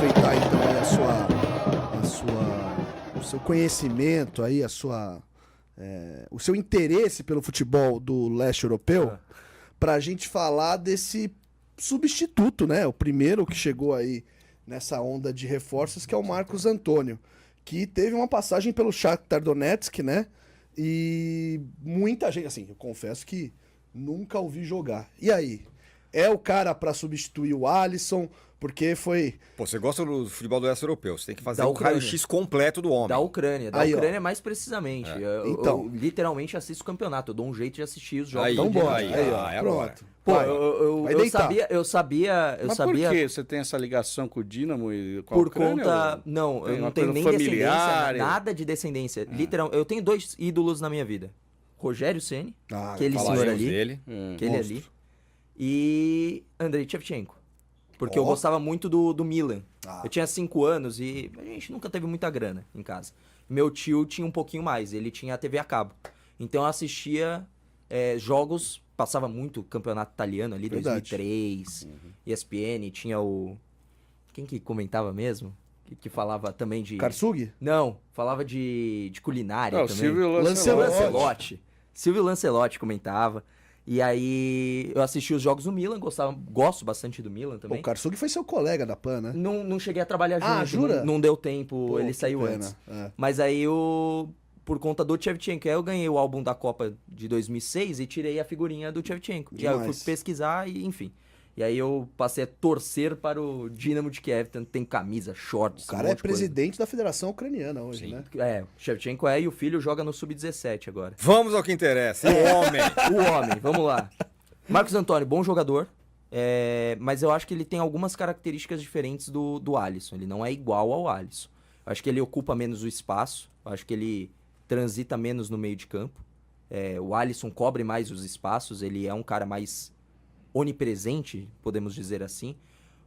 aproveitar então aí o seu conhecimento aí, o seu interesse pelo futebol do leste europeu, para a gente falar desse substituto, né? O primeiro que chegou aí nessa onda de reforços, que é o Marcos Antônio, que teve uma passagem pelo Shakhtar Donetsk, né? E muita gente, assim, eu confesso que nunca ouvi jogar. E aí? É o cara para substituir o Alisson? Porque foi... Pô, você gosta do futebol do leste europeu, você tem que fazer Da o Ucrânia. raio-x completo do homem. Da Ucrânia Aí, ó. mais precisamente. Então. Eu literalmente assisto o campeonato, eu dou um jeito de assistir os jogos. Aí, do Então dia. bora. aí, Aí, ó, é agora. pronto. Pô, Vai. Vai eu deitar. sabia. Mas por que você tem essa ligação com o Dínamo e com a Por Ucrânia, conta. ou- Não, tem eu não uma tenho coisa nem familiar, descendência, nada de descendência. Literal, eu tenho 2 ídolos na minha vida: Rogério Ceni, Ah, aquele senhor Falaremos ali, dele. aquele monstro. ali, e Andrei Shevchenko. Porque eu Ó. gostava muito do Milan. Ah. Eu tinha 5 anos e a gente nunca teve muita grana em casa. Meu tio tinha um pouquinho mais, ele tinha a TV a cabo. Então eu assistia jogos, passava muito campeonato italiano ali, Verdade. 2003, ESPN, tinha o... Quem que comentava mesmo? Que falava também de... Karsug? Não, falava de culinária Não, o também. Silvio Lancelotti. Lancelotti. Silvio Lancelotti comentava. E aí eu assisti os jogos do Milan, gosto bastante do Milan Pô, também. o Karsug foi seu colega da PAN, né? Não cheguei a trabalhar junto, Ah, jura? Não deu tempo, Pô, ele que saiu pena. antes. É. Mas aí por conta do Shevchenko, aí eu ganhei o álbum da Copa de 2006 e tirei a figurinha do Shevchenko. E aí eu Demais. fui pesquisar e enfim. E aí eu passei a torcer para o Dinamo de Kiev, tanto tem camisa, shorts, O cara um é monte de coisa. presidente da Federação Ucraniana hoje, Sim. né? É, o Shevchenko e o filho joga no Sub-17 agora. Vamos ao que interessa. O homem. O homem, vamos lá. Marcos Antônio, bom jogador, mas eu acho que ele tem algumas características diferentes do Alisson. Ele não é igual ao Alisson. Eu acho que ele ocupa menos o espaço, eu acho que ele transita menos no meio de campo. O Alisson cobre mais os espaços, ele é um cara mais onipresente, podemos dizer assim.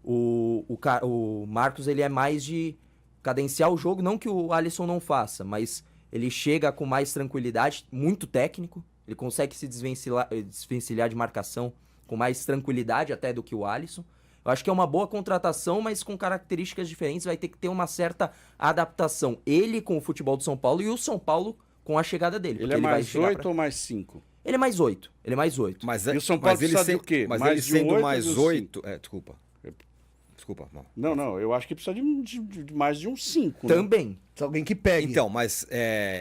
O Marcos, ele é mais de cadenciar o jogo, não que o Alisson não faça, mas ele chega com mais tranquilidade, muito técnico. Ele consegue se desvencilhar de marcação com mais tranquilidade até do que o Alisson. Eu acho que é uma boa contratação, mas com características diferentes, vai ter que ter uma certa adaptação. Ele com o futebol do São Paulo e o São Paulo com a chegada dele. Ele porque é vai mais chegar 8 ou mais 5? Ele é mais 8. Ele é mais 8. Mas, E o São Paulo mas ele precisa sendo, do quê? Mas Mais ele de sendo oito mais ou de 8... Desculpa. Desculpa, não. Não, eu acho que precisa de mais de um 5. Também. Alguém que pegue. Então, mas...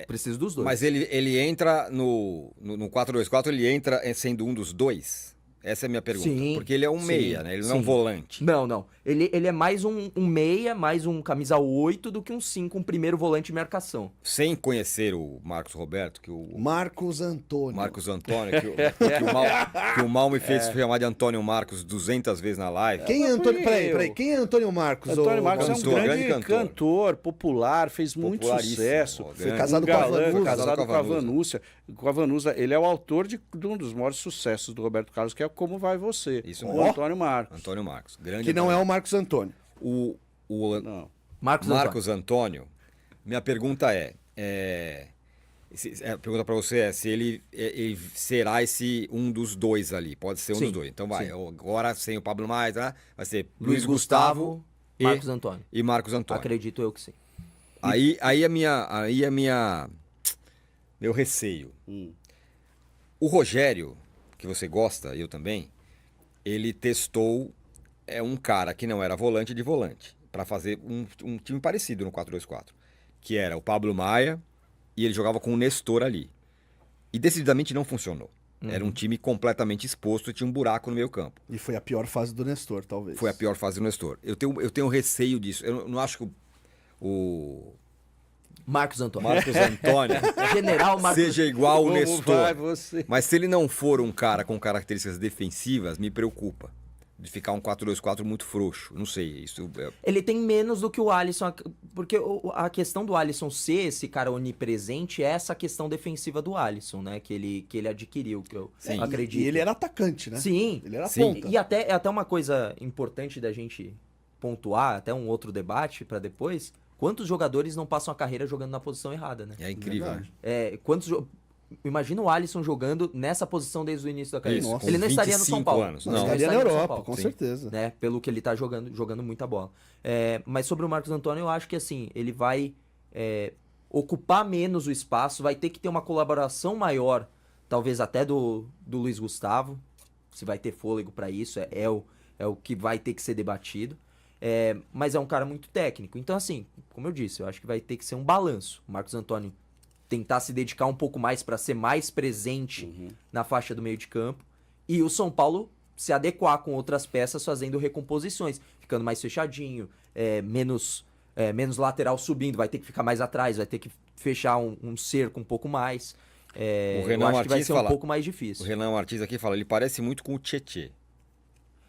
Preciso dos dois. Mas ele entra no 4-2-4, ele entra sendo um dos dois? Essa é a minha pergunta. Sim, Porque ele é um sim, meia, né? Ele não é um sim. volante. Não. Ele é mais um meia, mais um camisa 8 do que um 5, um primeiro volante de marcação. Sem conhecer o Marcos Roberto, que o Marcos Antônio. Marcos Antônio, que o mal me fez chamar de Antônio Marcos 200 vezes na live. Quem é Mas Antônio? fui Peraí. eu. Quem é Antônio Marcos? Antônio ô, Marcos é um cantor, grande grande cantor, popular, fez muito Popularíssimo, sucesso. ó, Foi grande. casado Um com a galã, Vanusa. casado com a Vanusa. Com a Vanusa. Ele é o autor de um dos maiores sucessos do Roberto Carlos, que é Como Vai Você. Isso o mesmo. Antônio Marcos. Antônio Marcos. Grande Que não é Antônio. o Marcos Antônio. O Não. Marcos Antônio, minha pergunta a pergunta pra você é se ele será esse um dos dois ali. Pode ser um Sim, dos dois. Então vai. sim. Agora sem o Pablo mais, né? Vai ser Luiz Gustavo, Marcos Antônio. e Marcos Antônio. Acredito eu que sim. Aí meu receio. O Rogério, que você gosta, eu também, ele testou um cara que não era volante de volante para fazer um time parecido no 4-2-4, que era o Pablo Maia e ele jogava com o Nestor ali. E decididamente não funcionou. Era um time completamente exposto e tinha um buraco no meio campo. E foi a pior fase do Nestor, talvez. Foi a pior fase do Nestor. Eu tenho receio disso. Eu não acho que o Marcos Antônio. Marcos Antônio General Marcos seja igual ao Como Nestor. vai você? Mas se ele não for um cara com características defensivas, me preocupa. De ficar um 4-2-4 muito frouxo. Não sei. Isso Ele tem menos do que o Alisson, porque a questão do Alisson ser esse cara onipresente é essa questão defensiva do Alisson, né? Que ele adquiriu, que eu Sim. acredito. E ele era atacante, né? Sim. Ele era Sim. ponta. E até uma coisa importante da gente pontuar, até um outro debate pra depois, quantos jogadores não passam a carreira jogando na posição errada, né? é incrível. Verdade. Né? imagina o Alisson jogando nessa posição desde o início da carreira. Isso, com ele não estaria no São 25 Paulo. anos. Não, Não, estaria na no São Europa, Paulo, com sim. certeza. né? Pelo que ele tá jogando muita bola. Mas sobre o Marcos Antônio, eu acho que assim, ele vai ocupar menos o espaço, vai ter que ter uma colaboração maior, talvez até do Luiz Gustavo, se vai ter fôlego para isso, é o que vai ter que ser debatido. Mas é um cara muito técnico. Então, assim, como eu disse, eu acho que vai ter que ser um balanço. O Marcos Antônio tentar se dedicar um pouco mais para ser mais presente na faixa do meio de campo. E o São Paulo se adequar com outras peças, fazendo recomposições, ficando mais fechadinho, menos lateral subindo, vai ter que ficar mais atrás, vai ter que fechar um cerco um pouco mais. O Renan eu acho que vai Martins ser fala- um pouco mais O difícil. Renan Martins aqui fala, ele parece muito com o Tietê.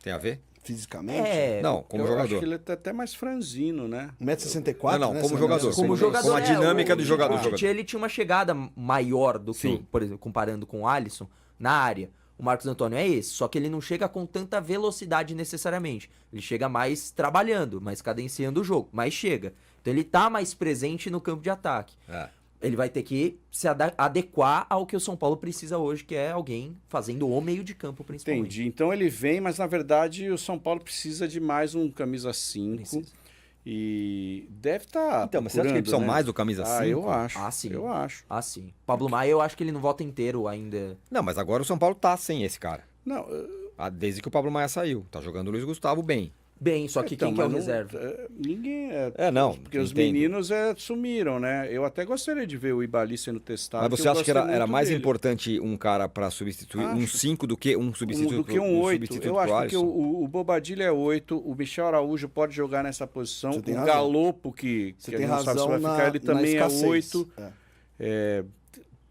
Tem a ver? Fisicamente. Não, como eu jogador. acho que ele tá até mais franzino, né? 1,64m, Não, né? como se jogador. não me Como engano. jogador, com a dinâmica do jogador. O Tietchan, ele tinha uma chegada maior do que, Sim. por exemplo, comparando com o Alisson, na área. O Marcos Antônio é esse, só que ele não chega com tanta velocidade necessariamente. Ele chega mais trabalhando, mais cadenciando o jogo, mas chega. Então ele tá mais presente no campo de ataque. É. Ele vai ter que se adequar ao que o São Paulo precisa hoje, que é alguém fazendo o meio de campo, principalmente. Entendi. Então ele vem, mas na verdade o São Paulo precisa de mais um camisa 5. Precisa. E deve estar. Então, mas você acha que ele precisa mais do camisa 5? Eu acho. Ah, sim. Eu acho. Ah, sim. Pablo Maia, eu acho que ele não volta inteiro ainda. Não, mas agora o São Paulo tá sem esse cara. Não, Desde que o Pablo Maia saiu. Tá jogando o Luiz Gustavo bem. Bem, só que então, quem que é o mas não- reserva? Ninguém. Não, Porque os entendo. meninos sumiram, né? Eu até gostaria de ver o Ibali sendo testado. Mas porque você eu acha que gostei era muito mais dele. importante um cara pra substituir um Acho. 5 do que um substituto Do que um 8. substituto Eu pro acho que Alisson? o Bobadilha é 8, o Michel Araújo pode jogar nessa posição. Você tem O razão. Galopo, que Você a tem gente não sabe se razão vai na, ficar, ele na também é escassez. 8.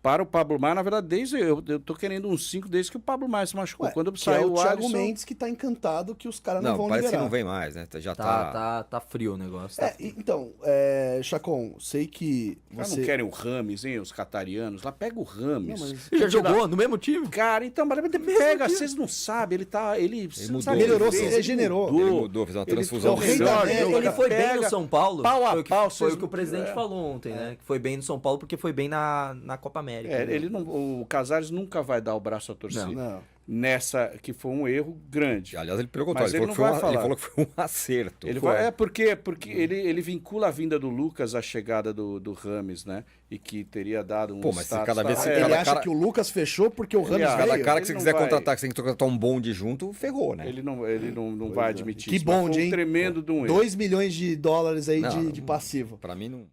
Para o Pablo Maia, na verdade, eu tô querendo um 5 desde que o Pablo Maia se machucou. Ué, Quando que é saiu o o Thiago Alisson... Mendes que tá encantado que os caras não, Não, vão parece liberar. que não vem mais, né? Já Tá frio o negócio. Então, Chacon, sei que Os você... não querem o Rames, hein? Os catarianos. Lá pega o Rames. Não, mas- Já jogou no mesmo time? Cara, então, mas pega, vocês não sabem, ele mudou. sabe o que Melhorou, ele se fez, regenerou. Ele mudou, fez uma Ele transfusão. é o rei da melhor, América. Ele foi bem pega no São Paulo. pau a foi o que, pau, foi vocês- o que o presidente falou ontem, né? Que foi bem no São Paulo porque foi bem na Copa América. né? Ele não, o Casares nunca vai dar o braço à torcida. Não. Nessa que foi um erro grande. Aliás, ele perguntou, Mas ele, ele falou não que vai ele falar. falou que foi um acerto. Ele Foi. vai, porque ele vincula a vinda do Lucas à chegada do Rames, né? E que teria dado um Pô, mas se status, cada vez tá? se Ele cada acha cara- que o Lucas fechou porque o Rames acha- Cada veio? cara que você Ele quiser não vai- contratar, que você tem que contratar um bonde junto, ferrou, né? Ele não vai admitir Que isso. Mas bonde, foi um hein? tremendo de um erro. 2 milhões de dólares aí Não, de passivo. Pra mim, não...